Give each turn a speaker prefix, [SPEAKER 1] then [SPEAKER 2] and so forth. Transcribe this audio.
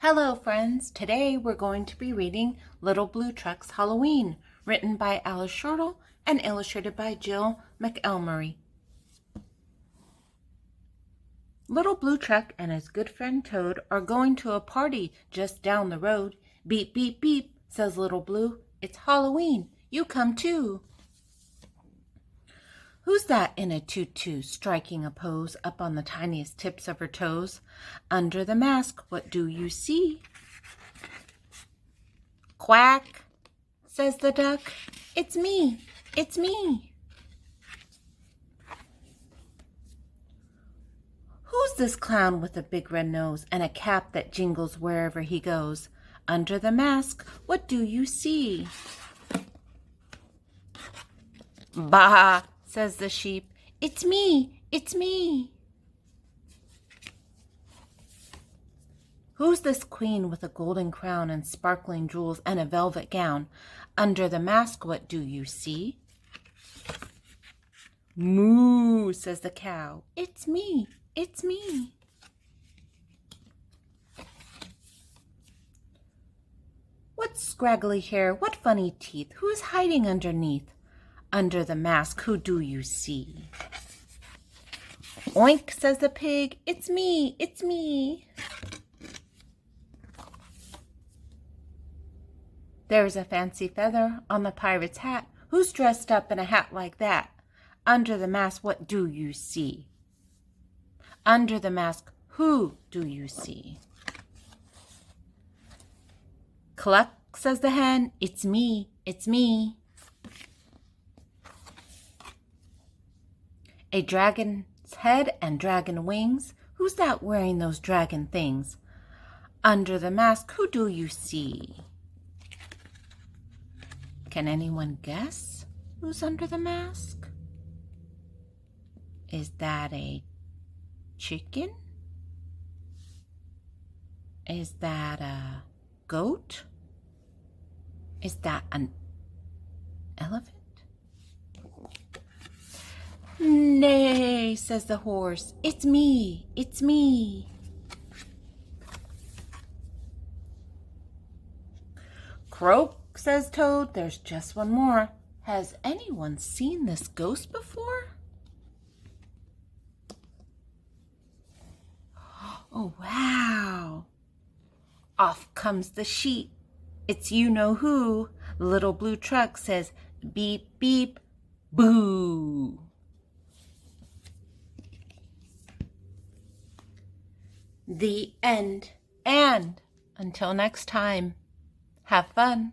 [SPEAKER 1] Hello friends, today we're going to be reading Little Blue Truck's Halloween, written by Alice Schertle and illustrated by Jill McElmurray. Little Blue Truck and his good friend Toad are going to a party just down the road. Beep, beep, beep, says Little Blue. It's Halloween, you come too. Who's that in a tutu, striking a pose up on the tiniest tips of her toes? Under the mask, what do you see? Quack, says the duck. It's me, it's me. Who's this clown with a big red nose and a cap that jingles wherever he goes? Under the mask, what do you see? Bah, says the sheep. It's me, it's me. Who's this queen with a golden crown and sparkling jewels and a velvet gown? Under the mask, what do you see? Moo, says the cow. It's me, it's me. What scraggly hair, what funny teeth, who's hiding underneath? Under the mask, who do you see? Oink, says the pig. It's me, it's me. There's a fancy feather on the pirate's hat. Who's dressed up in a hat like that? Under the mask, what do you see? Under the mask, who do you see? Cluck, says the hen. It's me, it's me. A dragon's head and dragon wings. Who's that wearing those dragon things? Under the mask, who do you see? Can anyone guess who's under the mask? Is that a chicken? Is that a goat? Is that an elephant? Nay, says the horse. It's me, it's me. Croak, says Toad. There's just one more. Has anyone seen this ghost before? Oh, wow. Off comes the sheep. It's you-know-who. Little Blue Truck says, beep, beep, boo. The end. And until next time, have fun.